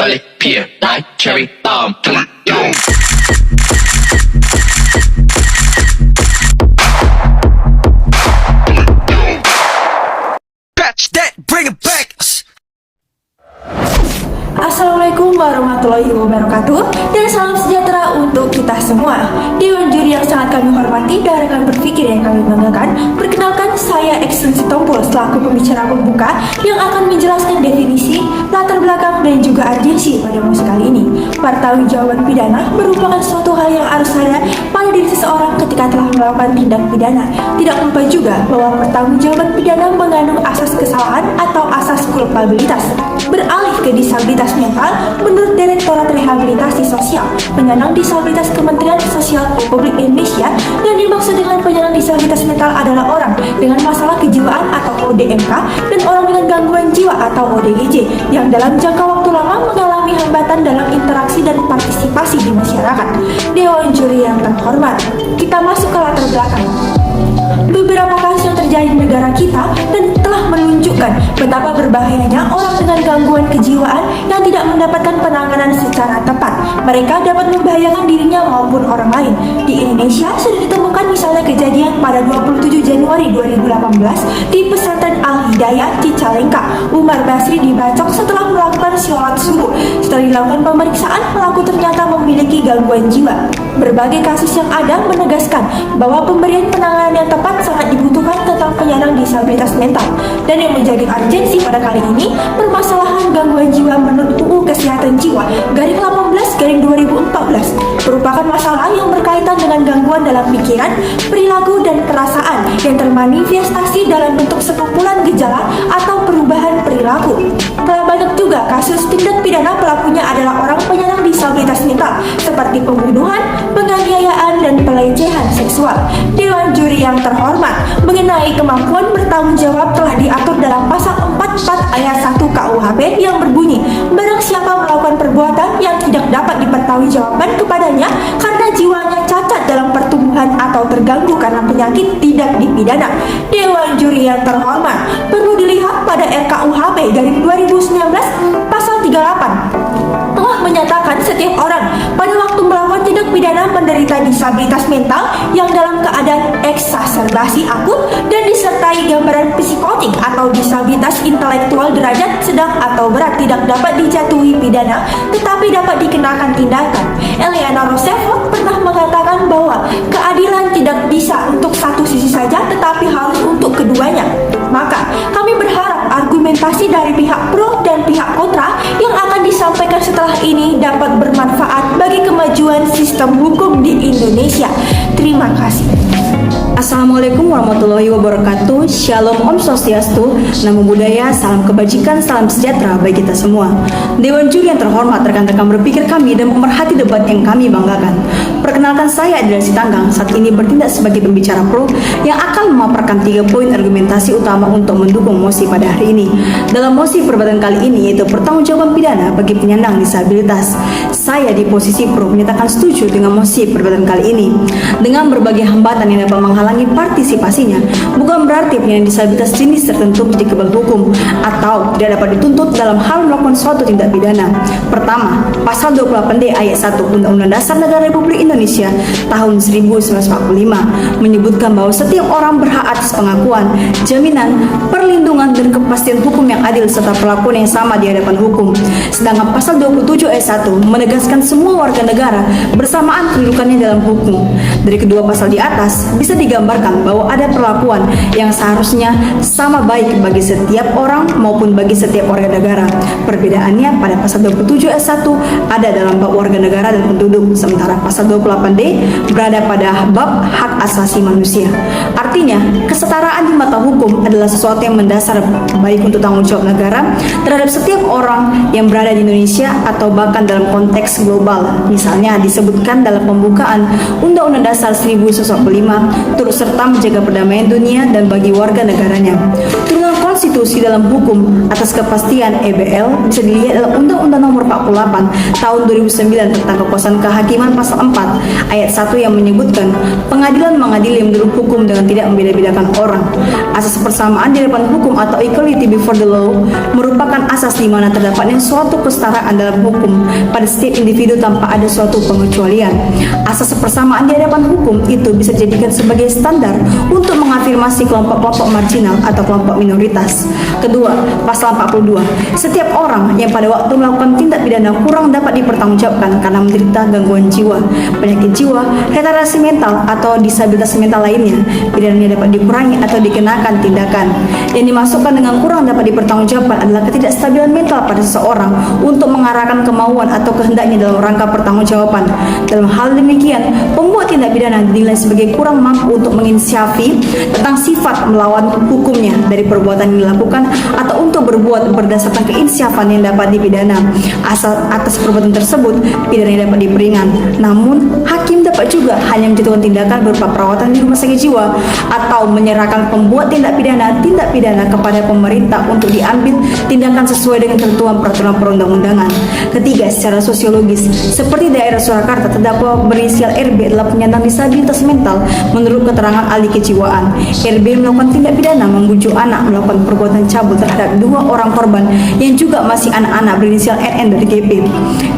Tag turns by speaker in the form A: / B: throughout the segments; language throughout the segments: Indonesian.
A: Balik pear like cherry bomb. Yo. Patch that, bring it back.
B: Assalamualaikum warahmatullahi wabarakatuh dan salam sejahtera untuk kita semua. Dewan juri yang sangat kami hormati dan rekan berpikir yang kami banggakan, perkenalkan saya Ekstensi Tompul selaku pembicara pembuka yang akan menjelaskan definisi, latar belakang dan juga urgensi pada musik kali ini. Pertanggungjawaban pidana merupakan suatu hal yang harus ada pada diri seseorang ketika telah melakukan tindak pidana. Tidak lupa juga bahwa pertanggungjawaban pidana mengandung asas kesalahan atau asas kulpabilitas. Beralih ke disabilitas mental, menurut Direktorat Rehabilitasi Sosial, penyandang disabilitas Kementerian Sosial Republik Indonesia, yang dimaksud dengan penyandang disabilitas mental adalah orang dengan masalah kejiwaan atau ODMK dan orang dengan gangguan jiwa atau ODGJ yang dalam jangka waktu lama mengalami hambatan dalam interaksi dan partisipasi di masyarakat. Dewan juri yang terhormat, kita masuk ke latar belakang. Beberapa kasus yang terjadi di negara kita dan telah menunjukkan betapa berbahayanya orang dengan gangguan kejiwaan yang tidak mendapatkan penanganan secara tepat. Mereka dapat membahayakan dirinya maupun orang lain. Di Indonesia sudah ditemukan misalnya kejadian pada 27 Januari 2018 di pesantren Al-Hidayah Cicalengka. Umar Basri dibacok setelah melakukan sholat subuh. Setelah dilakukan pemeriksaan, pelaku ternyata memiliki gangguan jiwa. Berbagai kasus yang ada menegaskan bahwa pemberian penanganan yang tepat sangat dibutuhkan tentang penyandang disabilitas mental. Dan yang menjadi urgensi pada kali ini, permasalahan gangguan jiwa menurut UU Kesehatan Jiwa garing 18 garing 2014 merupakan masalah yang berkaitan dengan gangguan dalam pikiran, perilaku, dan perasaan yang termanifestasi dalam bentuk sekumpulan gejala atau perubahan perilaku. Telah banyak juga kasus tindak pidana pelakunya adalah orang penyandang disabilitas mental seperti pembunuhan, penganiayaan, dan pelecehan seksual. Dewan juri yang terhormat, mengenai kemampuan bertanggung jawab telah diatur dalam pasal 44 ayat 1 KUHP yang berbunyi, barang siapa melakukan perbuatan yang tidak dapat dipertanggungjawabkan kepadanya karena jiwanya cacat dalam pertumbuhan atau terganggu karena penyakit tidak dipidana. Dewan juri yang terhormat, perlu dilihat pada RKUHP dari 2019 pasal 38 telah menyatakan setiap orang pada waktu melakukan tindak pidana menderita disabilitas mental yang dalam keadaan eksaserbasi akut dan disertai gambaran psikotik atau disabilitas intelektual derajat sedang atau berat tidak dapat dijatuhi pidana tetapi dapat dikenakan tindakan. Eleanor Roosevelt pernah mengatakan bahwa keadilan tidak bisa untuk satu sisi saja tetapi harus untuk keduanya. Maka kami berharap argumentasi dari pihak pro dan pihak kontra yang akan disampaikan setelah ini dapat bermanfaat bagi kemajuan sistem hukum di Indonesia. Terima kasih.
C: Assalamualaikum warahmatullahi wabarakatuh. Shalom, Om Swastiastu, Namo Buddhaya, salam kebajikan, salam sejahtera bagi kita semua. Dewan juri yang terhormat, rekan-rekan berpikir kami dan pemerhati debat yang kami banggakan. Perkenalkan, saya Adila Sitanggang, saat ini bertindak sebagai pembicara pro yang akan memaparkan 3 poin argumentasi utama untuk mendukung mosi pada hari ini. Dalam mosi perdebatan kali ini yaitu pertanggungjawaban pidana bagi penyandang disabilitas. Saya di posisi pro menyatakan setuju dengan mosi perdebatan kali ini. Dengan berbagai hambatan yang dapat menghalangi partisipasinya, bukan berarti penyandang disabilitas jenis tertentu menjadi kebal hukum atau tidak dapat dituntut dalam hal melakukan suatu tindak pidana. Pertama, pasal 28D ayat 1 Undang-Undang Dasar Negara Republik Indonesia tahun 1945 menyebutkan bahwa setiap orang berhak atas pengakuan, jaminan, perlindungan, dan kepastian hukum yang adil serta perlakuan yang sama di hadapan hukum. Sedangkan pasal 27 ayat 1 menegaskan semua warga negara bersamaan kedudukannya dalam hukum. Dari kedua pasal di atas bisa digambarkan bahwa ada perlakuan yang seharusnya sama baik bagi setiap orang maupun bagi setiap warga negara. Perbedaannya pada pasal 27 ayat 1 ada dalam bab warga negara dan penduduk, sementara pasal 28D berada pada bab hak asasi manusia. Artinya, kesetaraan di mata hukum adalah sesuatu yang mendasar baik untuk tanggung jawab negara terhadap setiap orang yang berada di Indonesia atau bahkan dalam konteks global. Misalnya disebutkan dalam pembukaan Undang-Undang Dasar 1945 turut serta menjaga perdamaian dunia dan bagi warga negaranya. Turunan konstitusi dalam hukum atas kepastian EBL bisa dilihat dalam Undang-Undang Nomor 48 Tahun 2009 tentang kekuasaan kehakiman pasal 4 ayat 1 yang menyebutkan pengadilan mengadili menurut hukum dengan tidak membeda-bedakan orang. Asas persamaan di hadapan hukum atau equality before the law merupakan asas di mana terdapatnya suatu kesetaraan dalam hukum pada setiap individu tanpa ada suatu pengecualian. Asas persamaan di hadapan hukum itu bisa dijadikan sebagai standar untuk mengafirmasi kelompok-kelompok marginal atau kelompok minoritas. Kedua, pasal 42. Setiap orang yang pada waktu melakukan tindak pidana kurang dapat dipertanggungjawabkan karena menderita gangguan jiwa, penyakit jiwa, retardasi mental atau disabilitas mental lainnya, pidananya dapat dikurangi atau dikenakan tindakan. Yang dimasukkan dengan kurang dapat dipertanggungjawabkan adalah ketidakstabilan mental pada seseorang untuk mengarahkan kemauan atau kehendaknya dalam rangka pertanggungjawaban. Dalam hal demikian, pembuat tindak pidana dinilai sebagai kurang mampu untuk menginsyafi tentang sifat melawan hukumnya dari perbuatan yang dilakukan atau untuk berbuat berdasarkan keinsyafan yang dapat dipidana. Asal atas perbuatan tersebut, pidana dapat diperingan. Namun, hakim dapat juga hanya menjatuhkan tindakan berupa perawatan di rumah sakit jiwa atau menyerahkan pembuat tindak pidana kepada pemerintah untuk diambil tindakan sesuai dengan ketentuan peraturan perundang-undangan. Ketiga, secara sosiologis, seperti daerah Surakarta, terdakwa berinisial RB adalah penyandang disabilitas mental menurut keterangan ahli kejiwaan. RB melakukan tindak pidana membujuk anak melakukan perbuatan cabul terhadap 2 orang korban yang juga masih anak-anak berinisial NN dari GP.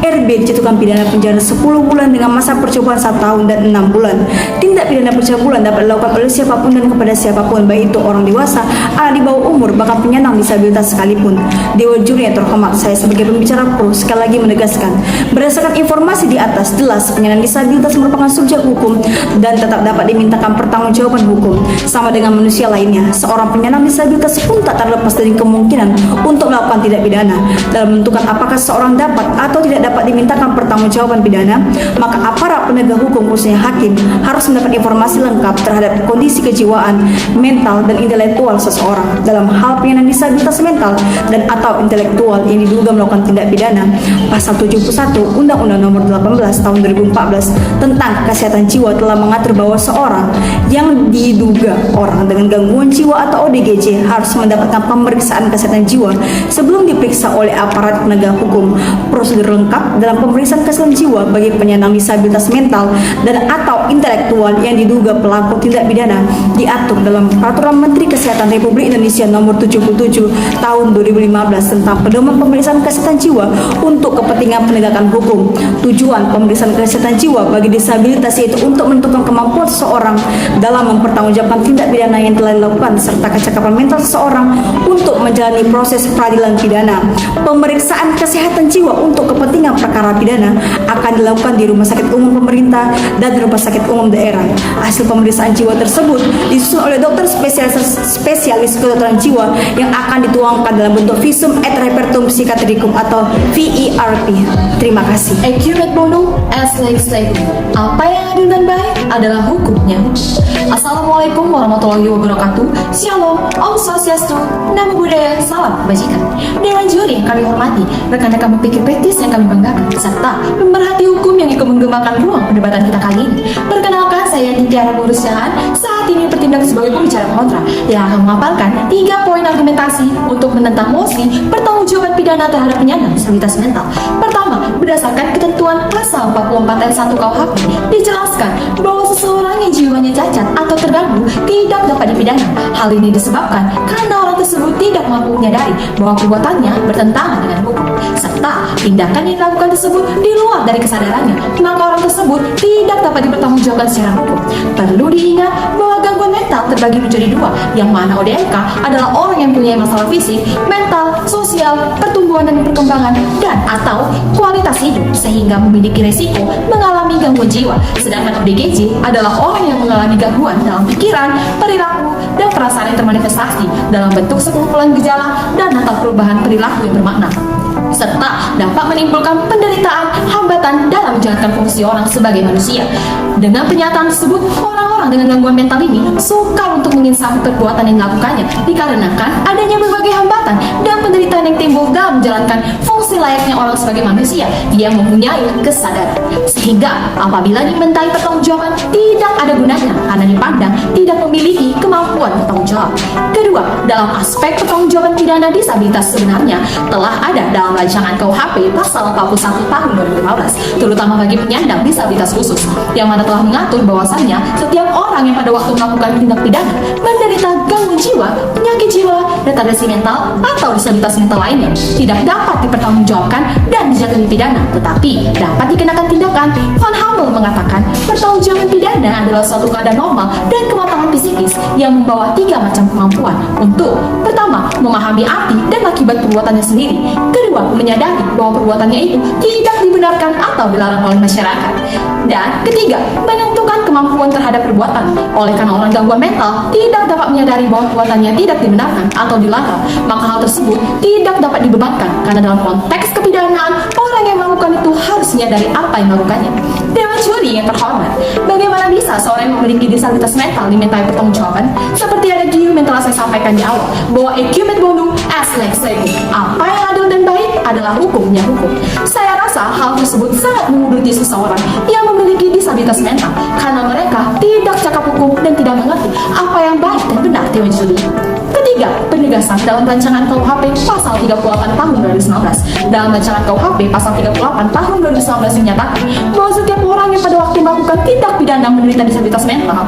C: RB dijatuhkan pidana penjara 10 bulan dengan masa percobaan 1 tahun dan 6 bulan. Tindak pidana pencabulan dapat dilakukan oleh siapapun dan kepada siapapun, baik itu orang dewasa, anak di bawah umur, bahkan penyandang disabilitas sekalipun. Dewan juri yang terhormat, saya sebagai pembicara pro sekali lagi menegaskan, berdasarkan informasi di atas, jelas penyandang disabilitas merupakan subjek hukum dan tetap dapat dimintakan pertanggungjawaban hukum sama dengan manusia lainnya. Seorang penyandang disabilitas pun tak terlepas dari kemungkinan untuk melakukan tindak pidana. Dalam menentukan apakah seorang dapat atau tidak dapat dimintakan pertanggungjawaban pidana, maka aparat penegak hukum khususnya hakim harus mendapat informasi lengkap terhadap kondisi kejiwaan, mental dan intelektual seseorang. Dalam hal penyandang disabilitas mental dan atau intelektual yang diduga melakukan tindak pidana, pasal 71 Undang-Undang Nomor 18 Tahun 2014 tentang kesehatan jiwa telah mengatur bahwa seorang yang diduga orang dengan gangguan jiwa atau ODGJ harus mendapatkan pemeriksaan kesehatan jiwa sebelum diperiksa oleh aparat penegak hukum. Prosedur lengkap dalam pemeriksaan kesehatan jiwa bagi penyandang disabilitas mental dan atau intelektual yang diduga pelaku tindak pidana diatur dalam Peraturan Menteri Kesehatan Republik Indonesia Nomor 77 Tahun 2015 tentang pedoman pemeriksaan kesehatan jiwa untuk kepentingan penegakan hukum. Tujuan pemeriksaan kesehatan jiwa bagi disabilitas yaitu untuk menentukan kemampuan seseorang dalam mempertanggungjawabkan tindak pidana yang telah dilakukan serta kecakapan mental seseorang untuk menjalani proses peradilan pidana. Pemeriksaan kesehatan jiwa untuk kepentingan perkara pidana akan dilakukan di rumah sakit umum pemerintah dan rumah sakit umum daerah. Hasil pemeriksaan jiwa tersebut disusun oleh dokter spesialis kedokteran jiwa yang akan dituangkan dalam bentuk visum et repertum psikiatricum atau VERP. Terima kasih.
D: Accurate bono as legislative. Apa yang adil dan baik adalah hukumnya. Assalamualaikum warahmatullahi wabarakatuh. Shalom, Om Swastiastu, Namo Buddhaya, salam kebajikan. Dewan juri yang kami hormati, rekan-rekan berpikir kritis yang kami banggakan, serta pemerhati hukum yang ikut menggemakan ruang perdebatan kita kali ini. Perkenalkan, saya Tiara Nurusyahan, saat ini bertindak sebagai pembicara kontra yang akan memaparkan 3 poin argumentasi untuk menentang mosi pertanggungjawaban pidana terhadap penyandang disabilitas mental. Pertama, berdasarkan ketentuan pasal 44 ayat 1 KUHP dijelaskan bahwa seseorang yang jiwanya cacat atau terganggu tidak dapat dipidana. Hal ini disebabkan karena orang tersebut tidak mampu menyadari bahwa perbuatannya bertentangan dengan hukum, serta tindakan yang dilakukan tersebut di luar dari kesadarannya, maka orang tersebut tidak dapat dipertanggungjawabkan secara hukum. Perlu diingat bahwa gangguan mental terbagi menjadi 2, yang mana ODMK adalah orang yang punya masalah fisik, mental, sosial, pertumbuhan dan perkembangan, dan atau kualitas hidup sehingga memiliki resiko mengalami gangguan jiwa. Sedangkan ODGJ adalah orang yang mengalami gangguan dalam pikiran, perilaku, dan perasaan yang termanifestasi dalam bentuk sekumpulan gejala dan atau perubahan perilaku yang bermakna, serta dapat menimbulkan penderitaan, hambatan dalam menjalankan fungsi orang sebagai manusia. Dengan pernyataan tersebut, orang-orang orang dengan gangguan mental ini sukar untuk menginsaf perbuatan yang dilakukannya dikarenakan adanya berbagai hambatan dan penderitaan yang timbul dalam menjalankan fungsi layaknya orang sebagai manusia yang mempunyai kesadaran. Sehingga apabila dimintai pertanggungjawaban tidak ada gunanya karena dipandang tidak memiliki kemampuan bertanggung jawab. Kedua, dalam aspek pertanggungjawaban pidana disabilitas sebenarnya telah ada dalam rancangan KUHP pasal 41 tahun 2015, terutama bagi penyandang disabilitas khusus, yang mana telah mengatur bahwasannya setiap orang yang pada waktu melakukan tindak pidana menderita gangguan jiwa, penyakit jiwa, retardasi mental, atau disabilitas mental lainnya tidak dapat dipertanggungjawabkan dan dijatuhi pidana, tetapi dapat dikenakan tindakan. Van Hammel mengatakan pertanggungjawaban pidana adalah suatu keadaan normal dan kematangan psikis yang membawa 3 macam kemampuan untuk: pertama, memahami arti dan akibat perbuatannya sendiri; kedua, menyadari bahwa perbuatannya itu tidak dibenarkan atau dilarang oleh masyarakat; dan ketiga, menentukan kemampuan terhadap perbuatan. Oleh karena orang gangguan mental tidak dapat menyadari bahwa perbuatannya tidak dibenarkan atau dilarang, maka hal tersebut tidak dapat dibebankan karena dalam konteks kepidanaan orang yang melakukan itu harus menyadari apa yang melakukannya. Dewan juri yang terhormat, bagaimana bisa seorang yang memiliki disabilitas mental dimintai pertanggungjawaban? Seperti ada gium yang telah saya sampaikan di awal, bahwa equipment bonum as lex legum, apa yang adil dan baik adalah hukumnya hukum. Saya rasa hal tersebut sangat memuduti seseorang yang memiliki disabilitas mental karena mereka tidak cakap hukum dan tidak mengerti apa yang baik dan benar. Dewan juri. Ketiga, penegasan dalam rancangan KUHP pasal 38 tahun 2019. Dalam rancangan KUHP pasal 38 tahun 2019 menyatakan bahwa setiap orang yang pada waktu melakukan tindak pidana menderita disabilitas mental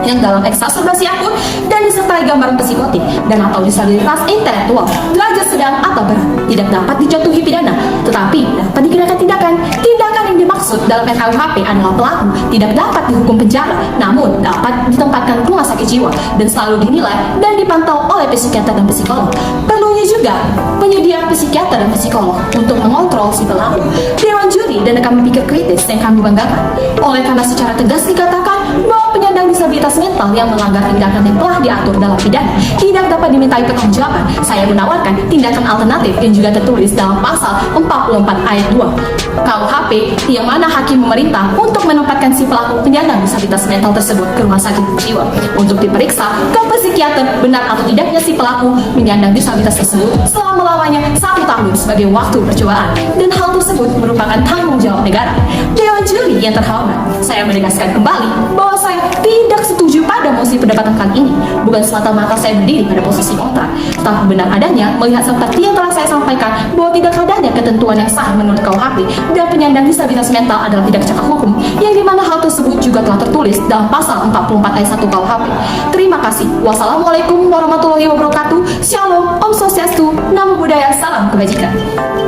D: yang dalam eksaserbasi akut dan disertai gambaran psikotik dan atau disabilitas intelektual derajat sedang atau berat tidak dapat dijatuhi pidana, tetapi dapat dikenakan tindakan. Tindakan yang dimaksud dalam RKUHP adalah pelaku tidak dapat dihukum penjara, namun dapat ditempatkan ke rumah sakit jiwa dan selalu dinilai dan dipantau oleh psikiater dan psikolog. Perlunya juga penyediaan psikiater dan psikolog untuk mengontrol si pelaku. Dewan juri dan rekan berpikir kritis yang kami banggakan, oleh karena secara tegas dikatakan bahwa penyandang disabilitas mental yang melanggar tindakan yang telah diatur dalam pidana tidak dapat dimintai pertanggungjawaban, saya menawarkan tindakan alternatif yang juga tertulis dalam pasal 44 ayat 2 KUHP, yang mana hakim memerintah untuk menempatkan si pelaku penyandang disabilitas mental tersebut ke rumah sakit jiwa untuk diperiksa ke psikiater benar atau tidaknya si pelaku penyandang disabilitas tersebut selama lamanya 1 tahun sebagai waktu percobaan, dan hal tersebut merupakan tanggung jawab negara. Dewan juri yang terhormat, saya menegaskan kembali bahwa saya tidak setuju pada mosi perdebatan kali ini. Bukan semata-mata saya berdiri pada posisi kontra, tetapi benar adanya melihat seperti yang telah saya sampaikan bahwa tidak adanya ketentuan yang sah menurut KUHP dan penyandang disabilitas mental adalah tidak cakap hukum, yang dimana hal tersebut juga telah tertulis dalam pasal 44 ayat 1 KUHP. Terima kasih. Wassalamualaikum warahmatullahi wabarakatuh. Shalom, Om Swastiastu, Namo Buddhaya, salam kebajikan.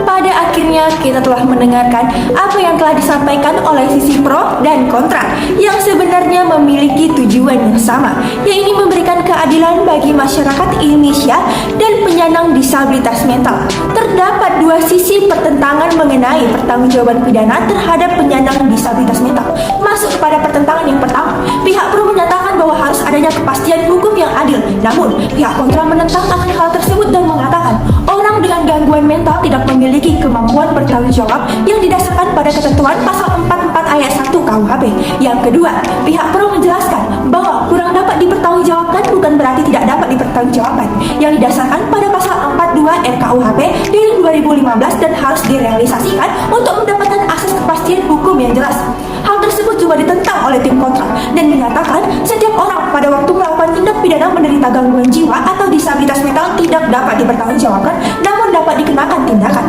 B: Pada akhirnya kita telah mendengarkan apa yang telah disampaikan oleh sisi pro dan kontra yang sebenarnya memiliki tujuan yang sama, yaitu memberikan keadilan bagi masyarakat Indonesia dan penyandang disabilitas mental. Terdapat 2 sisi pertentangan mengenai pertanggungjawaban pidana terhadap penyandang disabilitas mental. Masuk kepada pertentangan yang pertama, pihak pro menyatakan bahwa harus adanya kepastian hukum yang adil. Namun, pihak kontra menentang akan hal tersebut dan mengatakan orang dengan gangguan mental tidak memiliki kemampuan bertanggung jawab yang didasarkan pada ketentuan pasal 44 ayat 1 KUHP. Yang kedua, pihak pro menjelaskan bahwa kurang dapat dipertanggungjawabkan bukan berarti tidak dapat dipertanggungjawabkan, yang didasarkan pada pasal 42 RKUHP dari 2015 dan harus direalisasikan untuk mendapatkan akses kepastian hukum yang jelas. Hal tersebut juga ditentang oleh tim kontra dan menyatakan setiap orang pada waktu melakukan tindak pidana menderita gangguan jiwa atau disabilitas mental tidak dapat dipertanggungjawabkan, namun dapat dikenakan tindakan.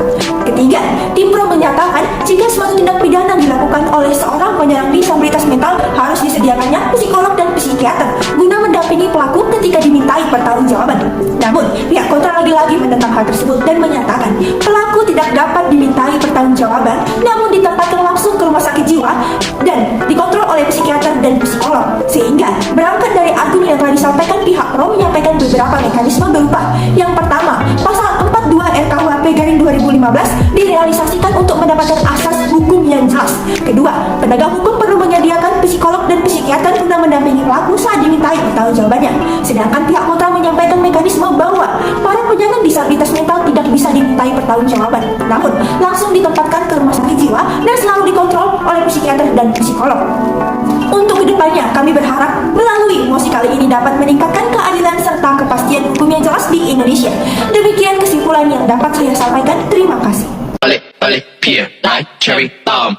B: Ketiga, tim pro menyatakan jika suatu tindak pidana dilakukan oleh seorang penyandang disabilitas mental harus disediakannya psikolog dan psikiater guna mendampingi pelaku ketika dimintai pertanggungjawaban. Namun, pihak kontra lagi-lagi menentang hal tersebut dan menyatakan pelaku tidak dapat dimintai pertanggungjawaban, namun ditempatkan langsung ke rumah sakit jiwa dan dikontrol oleh psikiater dan psikolog. Sehingga berangkat dari argumen yang telah disampaikan, pihak pro menyampaikan beberapa mekanisme berupa: yang pertama, pasal 42 RKUHP garing 2015 direalisasikan untuk mendapatkan asas hukum yang jelas. Kedua, penegak hukum perlu menyediakan psikolog dan psikiater guna mendampingi pelaku saat dimintai pertanggungjawabannya. Sedangkan pihak kontra menyampaikan mekanisme bahwa para penyandang disabilitas mental tidak bisa dimintai pertanggungjawaban, namun langsung ditempatkan ke rumah sakit jiwa dan selalu dikontrol oleh psikiater dan psikolog. Untuk kedepannya, kami berharap melalui mosi kali ini dapat meningkatkan keadilan serta kepastian hukum yang jelas di Indonesia. Demikian kesimpulan yang dapat saya sampaikan. Terima kasih.
A: Balik, balik, peer, like cherry bomb.